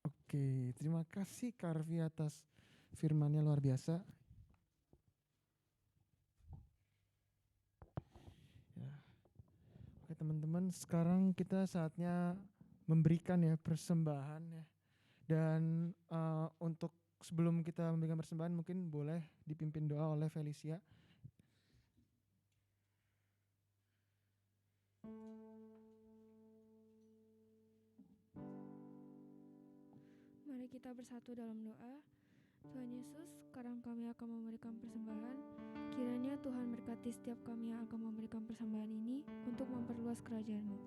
Oke, terima kasih Kak Arfi atas firman-Nya luar biasa. Ya. Oke teman-teman, sekarang kita saatnya memberikan ya persembahan ya. Dan untuk sebelum kita memberikan persembahan, mungkin boleh dipimpin doa oleh Felicia. Mari kita bersatu dalam doa. Tuhan Yesus, sekarang kami akan memberikan persembahan. Kiranya Tuhan berkati setiap kami yang akan memberikan persembahan ini untuk memperluas kerajaan-Mu.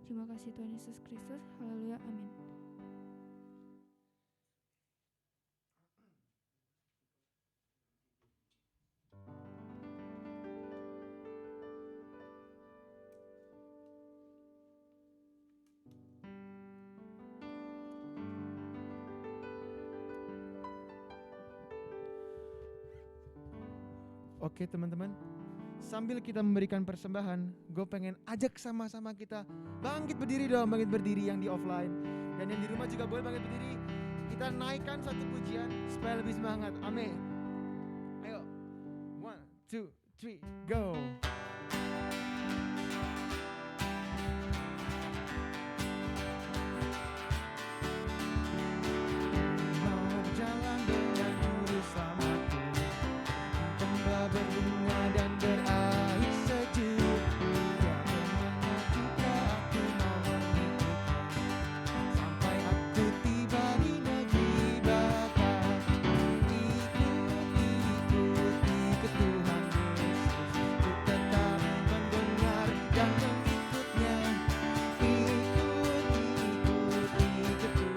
Terima kasih Tuhan Yesus Kristus. Haleluya. Amin. Oke teman-teman, sambil kita memberikan persembahan, gue pengen ajak sama-sama kita bangkit berdiri dong, bangkit berdiri yang di offline. Dan yang di rumah juga boleh bangkit berdiri. Kita naikkan satu pujian supaya lebih semangat. Amin. Ayo, 1, 2, 3, go. Mau berjalan dengan juru selamatku, tembak berbunga dan berair sejuk. Ya kemana juga aku mau mengikutnya, sampai aku tiba di negeri Bapa. Ikut Tuhan Yesus, ku tetap mendengar dan mengikutnya. Ikut Tuhan Yesus,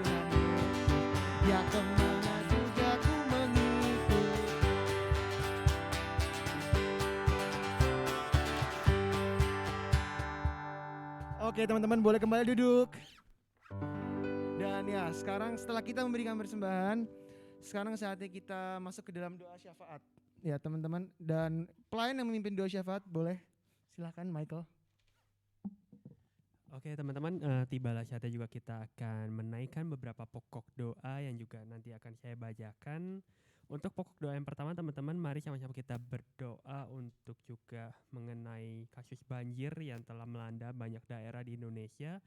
ya kemana juga ku mengikut. Oke teman-teman, boleh kembali duduk. Dan ya, sekarang setelah kita memberikan persembahan, sekarang saatnya kita masuk ke dalam doa syafaat. Ya teman-teman, dan pelayan yang memimpin doa syafaat boleh silakan Michael. Oke teman-teman, tibalah saatnya juga kita akan menaikkan beberapa pokok doa yang juga nanti akan saya bacakan. Untuk pokok doa yang pertama teman-teman, mari sama-sama kita berdoa untuk juga mengenai kasus banjir yang telah melanda banyak daerah di Indonesia.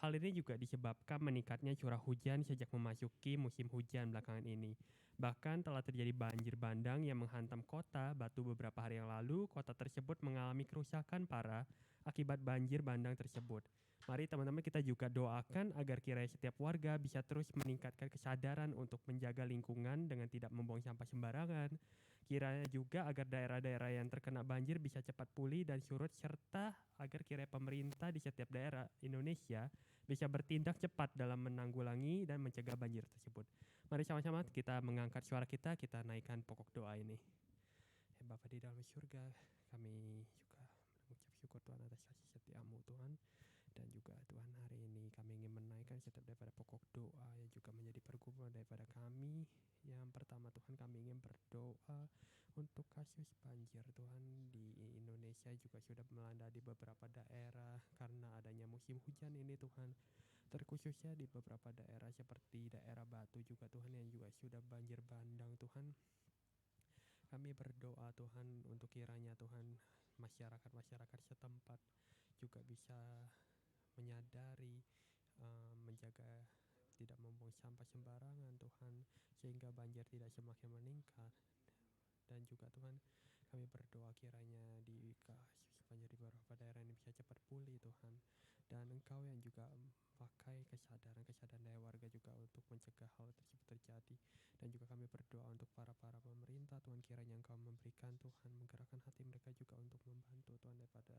Hal ini juga disebabkan meningkatnya curah hujan sejak memasuki musim hujan belakangan ini. Bahkan telah terjadi banjir bandang yang menghantam kota Batu beberapa hari yang lalu. Kota tersebut mengalami kerusakan parah akibat banjir bandang tersebut. Mari teman-teman kita juga doakan agar kiranya setiap warga bisa terus meningkatkan kesadaran untuk menjaga lingkungan dengan tidak membuang sampah sembarangan. Kiranya juga agar daerah-daerah yang terkena banjir bisa cepat pulih dan surut, serta agar kiranya pemerintah di setiap daerah Indonesia bisa bertindak cepat dalam menanggulangi dan mencegah banjir tersebut. Mari sama-sama kita mengangkat suara kita naikkan pokok doa ini. Ya Bapa di dalam surga, kami juga mengucap syukur Tuhan atas kasih setiamu Tuhan. Dan juga Tuhan, hari ini kami ingin menaikkan setiap daripada pokok doa yang juga menjadi pergumulan daripada kami. Yang pertama Tuhan, kami ingin berdoa untuk kasus banjir Tuhan di Indonesia juga sudah melanda di beberapa daerah karena adanya musim hujan ini Tuhan. Terkhususnya di beberapa daerah seperti daerah Batu juga Tuhan yang juga sudah banjir bandang Tuhan. Kami berdoa Tuhan untuk kiranya Tuhan masyarakat-masyarakat setempat juga bisa menyadari, menjaga tidak membuang sampah sembarangan Tuhan, sehingga banjir tidak semakin meningkat. Dan juga Tuhan, kami berdoa kiranya di kasus banjir di beberapa daerah ini bisa cepat pulih Tuhan. Dan Engkau yang juga pakai kesadaran dari warga juga untuk mencegah hal tersebut terjadi. Dan juga kami berdoa untuk para pemerintah Tuhan, kiranya Engkau memberikan Tuhan, menggerakkan hati mereka juga untuk membantu Tuhan daripada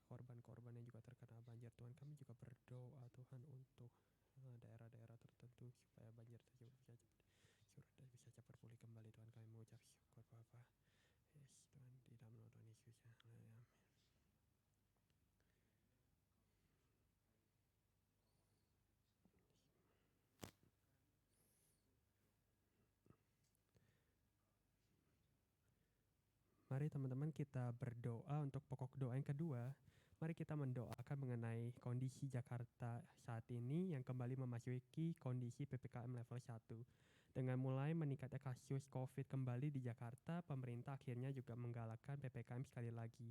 korban-korban yang juga terkena banjir Tuhan. Kami juga berdoa Tuhan untuk daerah-daerah tertentu supaya banjir tersebut bisa cepat surut dan bisa cepat pulih kembali Tuhan. Kami mengucap syukur Bapa. Yes Tuhan, di dalam nama Tuhan Yesus. Amin. Mari teman-teman kita berdoa untuk pokok doa yang kedua. Mari kita mendoakan mengenai kondisi Jakarta saat ini yang kembali memasuki kondisi PPKM level 1. Dengan mulai meningkatnya kasus COVID kembali di Jakarta, pemerintah akhirnya juga menggalakkan PPKM sekali lagi.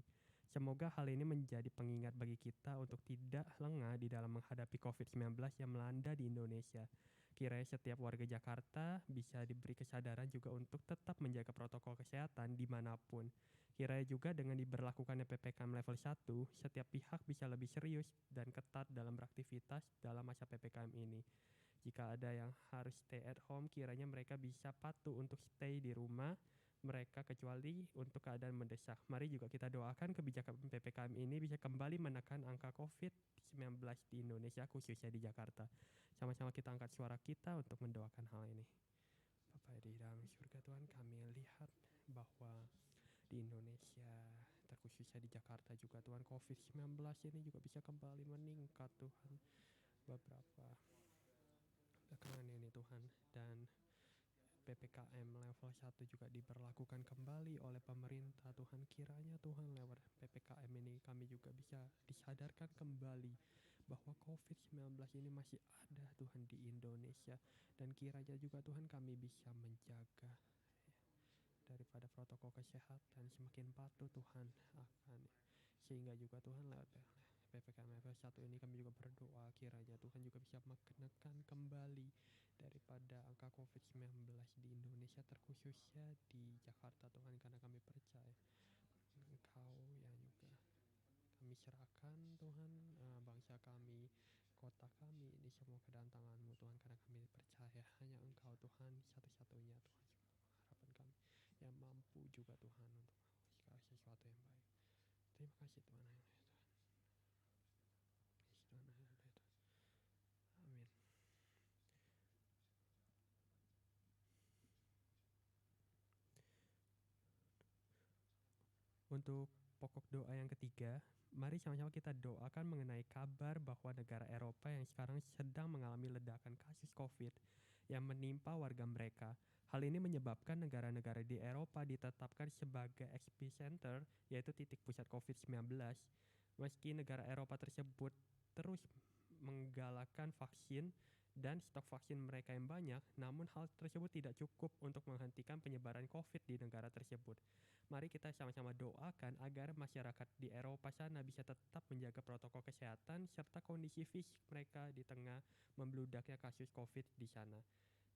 Semoga hal ini menjadi pengingat bagi kita untuk tidak lengah di dalam menghadapi COVID-19 yang melanda di Indonesia. Kiranya setiap warga Jakarta bisa diberi kesadaran juga untuk tetap menjaga protokol kesehatan dimanapun. Kiranya juga dengan diberlakukannya PPKM level 1, setiap pihak bisa lebih serius dan ketat dalam beraktivitas dalam masa PPKM ini. Jika ada yang harus stay at home, kiranya mereka bisa patuh untuk stay di rumah mereka kecuali untuk keadaan mendesak. Mari juga kita doakan kebijakan PPKM ini bisa kembali menekan angka COVID-19 di Indonesia, khususnya di Jakarta. Sama-sama kita angkat suara kita untuk mendoakan hal ini. Bapa di dalam surga Tuhan, kami lihat bahwa di Indonesia, terkhususnya di Jakarta juga Tuhan, COVID-19 ini juga bisa kembali meningkat Tuhan beberapa belakangan ini Tuhan. Dan PPKM level 1 juga diberlakukan kembali oleh pemerintah. Tuhan, kiranya Tuhan lewat PPKM ini kami juga bisa disadarkan kembali bahwa COVID-19 ini masih ada Tuhan di Indonesia. Dan kiranya juga Tuhan kami bisa menjaga daripada protokol kesehatan, semakin patuh Tuhan akan, sehingga juga Tuhan lewat PPKM level 1 ini kami juga berdoa kiranya Tuhan juga bisa menekan kembali daripada angka COVID-19 di Indonesia, terkhususnya di Jakarta Tuhan, karena kami percaya Engkau yang juga kami serahkan Tuhan, bangsa kami, kota kami, ini semua ke dalam tangan-Mu Tuhan, karena kami percaya hanya Engkau Tuhan satu-satunya Tuhan, harapan kami yang mampu juga Tuhan untuk segala sesuatu yang baik. Terima kasih Tuhan. Amin. Untuk pokok doa yang ketiga, mari sama-sama kita doakan mengenai kabar bahwa negara Eropa yang sekarang sedang mengalami ledakan kasus COVID yang menimpa warga mereka. Hal ini menyebabkan negara-negara di Eropa ditetapkan sebagai epicenter, yaitu titik pusat COVID-19. Meski negara Eropa tersebut terus menggalakkan vaksin dan stok vaksin mereka yang banyak, namun hal tersebut tidak cukup untuk menghentikan penyebaran COVID di negara tersebut. Mari kita sama-sama doakan agar masyarakat di Eropa sana bisa tetap menjaga protokol kesehatan serta kondisi fisik mereka di tengah membludaknya kasus COVID di sana.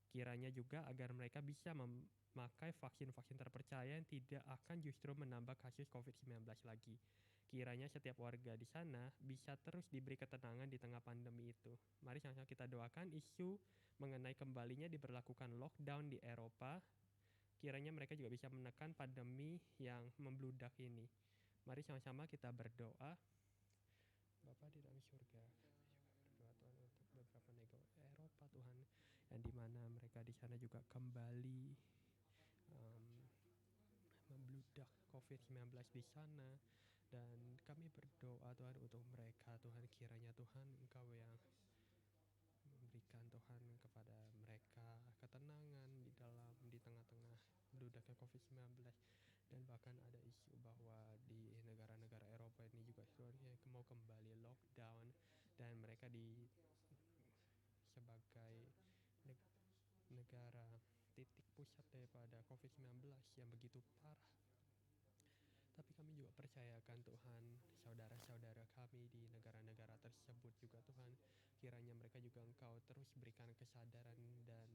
Kiranya juga agar mereka bisa memakai vaksin-vaksin terpercaya yang tidak akan justru menambah kasus COVID-19 lagi. Kiranya setiap warga di sana bisa terus diberi ketenangan di tengah pandemi itu. Mari sama-sama kita doakan isu mengenai kembalinya diberlakukan lockdown di Eropa. Kiranya mereka juga bisa menekan pandemi yang membludak ini. Mari sama-sama kita berdoa. Bapa di dalam surga, berdoa Tuhan untuk beberapa negara Eropa Tuhan, yang dimana mereka di sana juga kembali membludak COVID-19 di sana. Dan kami berdoa Tuhan untuk mereka Tuhan, kiranya Tuhan Engkau yang memberikan Tuhan kepada mereka ketenangan di tengah-tengah meludaknya COVID-19. Dan bahkan ada isu bahwa di negara-negara Eropa ini juga Tuhan mau kembali lockdown, dan mereka sebagai negara titik pusat daripada COVID-19 yang begitu parah. Tapi kami juga percayakan Tuhan, saudara-saudara kami di negara-negara tersebut juga Tuhan, kiranya mereka juga Engkau terus berikan kesadaran dan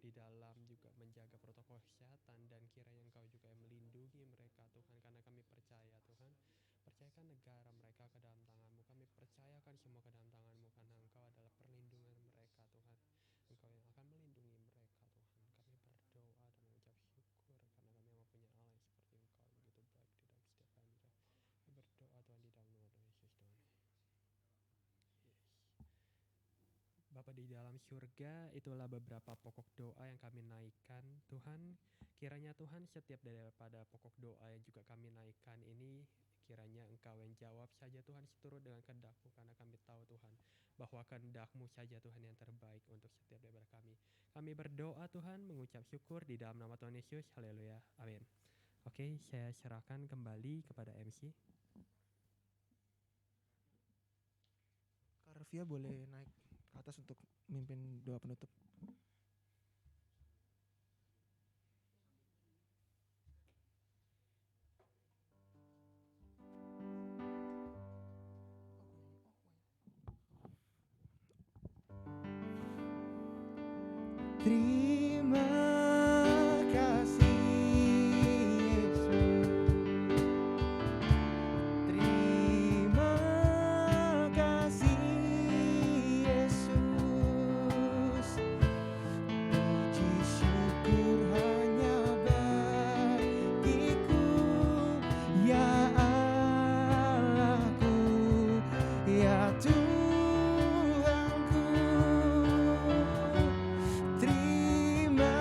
di dalam juga menjaga protokol kesehatan, dan kiranya Engkau juga yang melindungi mereka Tuhan, karena kami percaya Tuhan, percayakan negara mereka ke dalam tangan-Mu, kami percayakan semua ke dalam tangan-Mu, karena Engkau adalah perlindungan mereka Tuhan, Engkau yang akan melindungi mereka Tuhan. Kami berdoa dan mengucap syukur karena kami mempunyai Allah yang seperti Engkau begitu baik di dalam setiap kami. Kami berdoa Tuhan di dalam nama Yesus Tuhan. Bapa di dalam surga, itulah beberapa pokok doa yang kami naikkan Tuhan. Kiranya Tuhan setiap daripada pokok doa yang juga kami naikkan ini, kiranya Engkau yang jawab saja Tuhan seturut dengan kehendak-Mu, karena kami tahu Tuhan bahwa kehendak-Mu saja Tuhan yang terbaik untuk setiap daripada kami. Kami berdoa Tuhan, mengucap syukur di dalam nama Tuhan Yesus. Haleluya. Amin. Oke, saya serahkan kembali kepada MC. Kak Revia boleh naik ke atas untuk mimpin doa penutup. Terima kasih Yesus. Terima kasih Yesus. Puji syukur hanya bagiku, ya Allahku, ya Tuhanku. Terima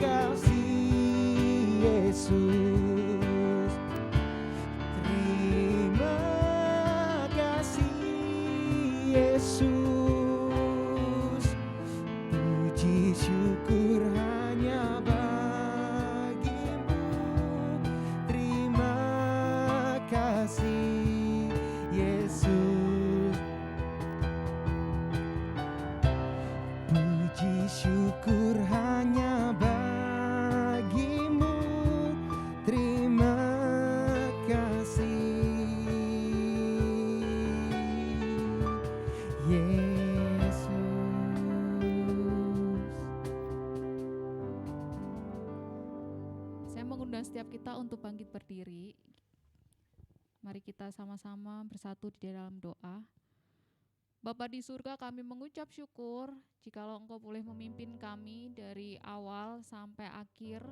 kasih Yesus. Terima kasih Yesus. Puji syukur syukur hanya bagimu, terima kasih Yesus. Saya mengundang setiap kita untuk bangkit berdiri. Mari kita sama-sama bersatu di dalam doa. Bapa di surga, kami mengucap syukur jikalau Engkau boleh memimpin kami dari awal sampai akhir.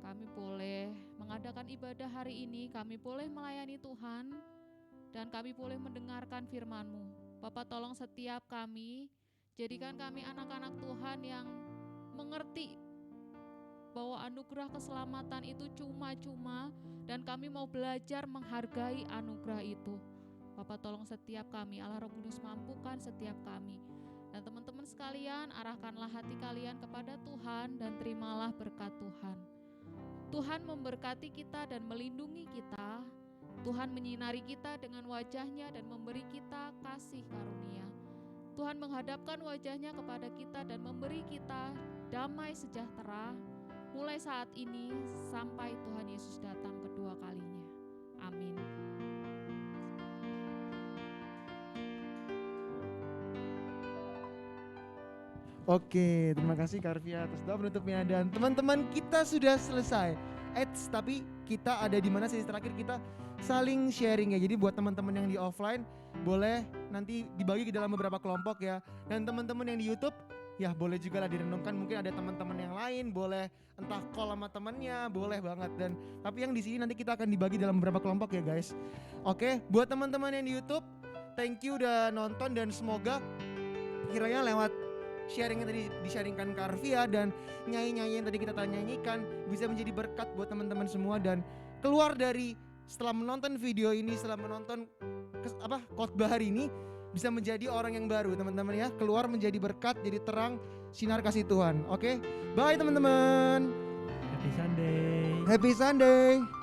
Kami boleh mengadakan ibadah hari ini, kami boleh melayani Tuhan, dan kami boleh mendengarkan firman-Mu. Bapa, tolong setiap kami, jadikan kami anak-anak Tuhan yang mengerti bahwa anugerah keselamatan itu cuma-cuma, dan kami mau belajar menghargai anugerah itu. Bapak, tolong setiap kami, Allah Roh Kudus mampukan setiap kami. Dan teman-teman sekalian, arahkanlah hati kalian kepada Tuhan dan terimalah berkat Tuhan. Tuhan memberkati kita dan melindungi kita. Tuhan menyinari kita dengan wajah-Nya dan memberi kita kasih karunia. Tuhan menghadapkan wajah-Nya kepada kita dan memberi kita damai sejahtera mulai saat ini sampai Tuhan Yesus datang kedua kalinya. Amin. Oke, terima kasih Karvia atas doa penutupnya, dan teman-teman kita sudah selesai. Tapi kita ada di mana sesi terakhir kita saling sharing ya. Jadi buat teman-teman yang di offline boleh nanti dibagi ke dalam beberapa kelompok ya. Dan teman-teman yang di YouTube ya boleh juga lah direnungkan, mungkin ada teman-teman yang lain, boleh entah call sama temannya, boleh banget. Dan tapi yang di sini nanti kita akan dibagi dalam beberapa kelompok ya guys. Oke, buat teman-teman yang di YouTube, thank you udah nonton, dan semoga kiranya lewat sharing yang tadi di-sharingkan Karvia dan nyanyi-nyanyi yang tadi kita nyanyikan bisa menjadi berkat buat teman-teman semua, dan keluar dari setelah menonton video ini, setelah menonton khotbah hari ini, bisa menjadi orang yang baru teman-teman ya, keluar menjadi berkat, jadi terang sinar kasih Tuhan. Oke, bye teman-teman. Happy Sunday. Happy Sunday.